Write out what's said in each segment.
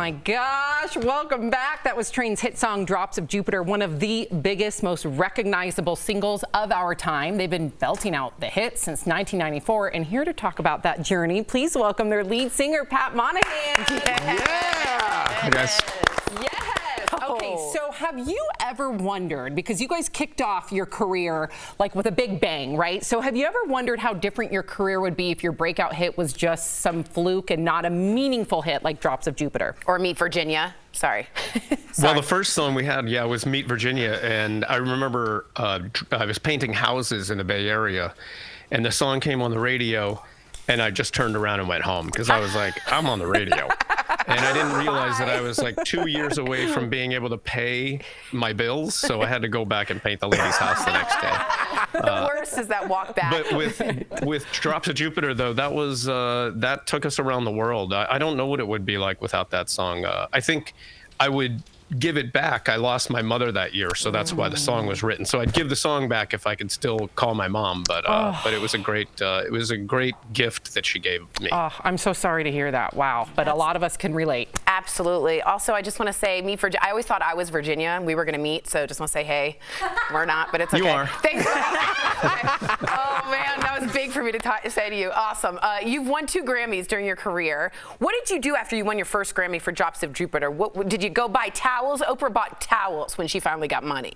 my gosh, welcome back. That was Train's hit song, Drops of Jupiter, one of the biggest, most recognizable singles of our time. They've been belting out the hits since 1994, and here to talk about that journey, please welcome their lead singer, Pat Monahan. Hi, guys. Yes. Okay, so have you ever wondered, because you guys kicked off your career like with a big bang, right? So have you ever wondered how different your career would be if your breakout hit was just some fluke and not a meaningful hit like Drops of Jupiter? Or Meet Virginia. Sorry. Well, the first song we had, was Meet Virginia. And I remember I was painting houses in the Bay Area, and the song came on the radio, and I just turned around and went home because I was like, I'm on the radio. And I didn't realize that I was like 2 years away from being able to pay my bills, so I had to go back and paint the lady's house the next day. The worst is that walk back. But with Drops of Jupiter, though, that was that took us around the world. I don't know what it would be like without that song. I think I would give it back. I lost my mother that year, so that's why the song was written. So I'd give the song back if I could still call my mom. But it was a great gift that she gave me. Oh, I'm so sorry to hear that. Wow. But a lot of us can relate. Absolutely. Also, I just want to say, I always thought I was Virginia and we were going to meet, so just want to say, hey, we're not, but it's okay. You are. Thanks. Oh, man, that was big for me to say to you. Awesome. You've won 2 Grammys during your career. What did you do after you won your first Grammy for Drops of Jupiter? Did you go buy towels? Oprah bought towels when she finally got money.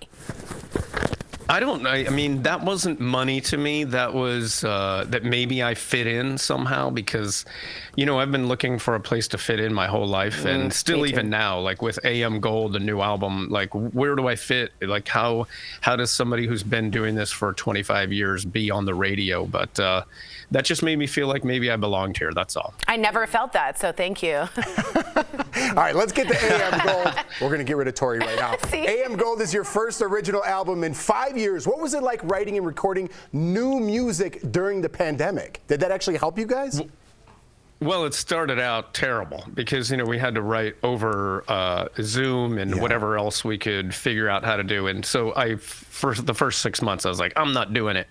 I don't know. I mean, that wasn't money to me. That was that maybe I fit in somehow because, I've been looking for a place to fit in my whole life, and still even now, like with AM Gold, the new album, like where do I fit? Like how does somebody who's been doing this for 25 years be on the radio? But that just made me feel like maybe I belonged here. That's all. I never felt that, so thank you. All right, let's get to AM Gold. We're going to get rid of Tori right now. AM Gold is your first original album in 5 years. What was it like writing and recording new music during the pandemic? Did that actually help you guys? Well, it started out terrible because, we had to write over Zoom and whatever else we could figure out how to do. And so for the first 6 months, I was like, I'm not doing it.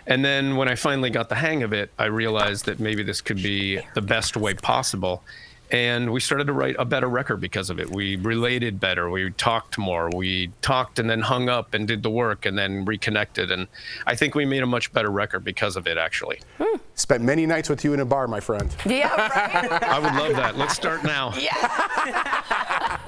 And then when I finally got the hang of it, I realized that maybe this could be the best way possible. And we started to write a better record because of it. We related better. We talked more. We talked and then hung up and did the work and then reconnected. And I think we made a much better record because of it, actually. Spent many nights with you in a bar, my friend. Yeah, right? I would love that. Let's start now. Yeah.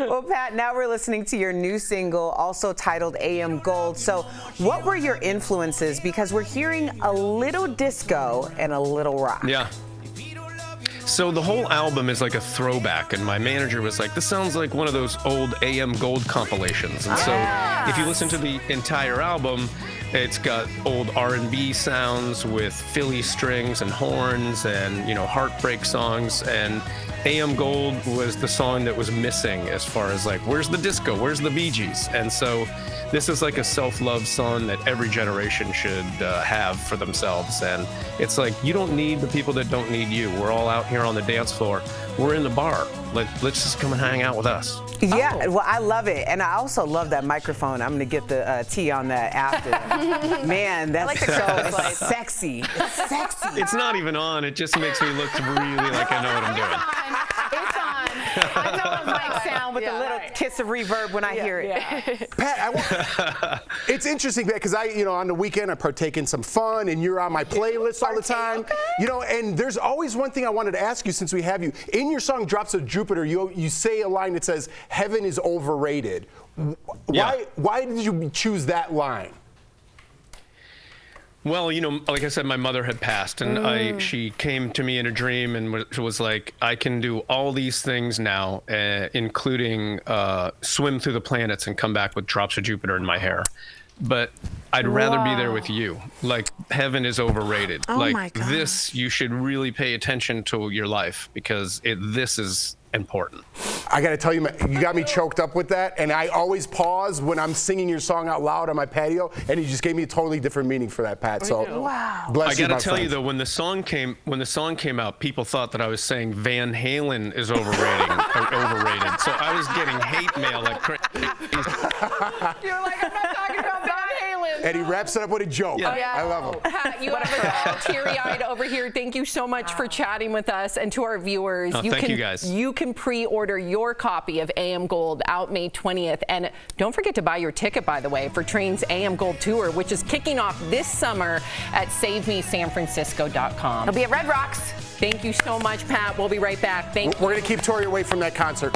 Well, Pat, now we're listening to your new single, also titled AM Gold. So what were your influences? Because we're hearing a little disco and a little rock. Yeah. So the whole album is like a throwback, and my manager was like, this sounds like one of those old AM Gold compilations. And so if you listen to the entire album, it's got old R&B sounds with Philly strings and horns and, heartbreak songs. And AM Gold was the song that was missing as far as like, where's the disco? Where's the Bee Gees? And so this is like a self-love song that every generation should have for themselves. And it's like, you don't need the people that don't need you. We're all out here on the dance floor. We're in the bar. Let's just come and hang out with us. Yeah, well, I love it. And I also love that microphone. I'm going to get the tea on that after. Man, that's so sexy. It's sexy. It's not even on. It just makes me look really like I know what I'm doing. It's on. I know a mic sound with a little kiss of reverb when I hear it. Pat, it's interesting because on the weekend I partake in some fun, and you're on my playlist all the time. And there's always one thing I wanted to ask you since we have you. In your song Drops of Jupiter, you say a line that says, "Heaven is overrated." Why did you choose that line? Well, like I said, my mother had passed, and she came to me in a dream and was like, I can do all these things now, including swim through the planets and come back with drops of Jupiter in my hair. But I'd rather be there with you. Like, heaven is overrated. Oh like, this, you should really pay attention to your life because this is important. I got to tell you, you got me choked up with that, and I always pause when I'm singing your song out loud on my patio, and you just gave me a totally different meaning for that, Pat. So, bless you, I got to tell you though, when the song came out, people thought that I was saying Van Halen is overrated. So I was getting hate mail like crazy. You're like, I'm not talking about Van Halen. and he wraps it up with a joke. Yeah. I love him. Pat, you have us all teary-eyed over here. Thank you so much for chatting with us, and to our viewers, thank you guys. You can pre-order your copy of AM Gold out May 20th, and don't forget to buy your ticket, by the way, for Train's AM Gold Tour, which is kicking off this summer at SaveMeSanFrancisco.com. He'll be at Red Rocks. Thank you so much, Pat. We'll be right back. Thank you. We're going to keep Tori away from that concert.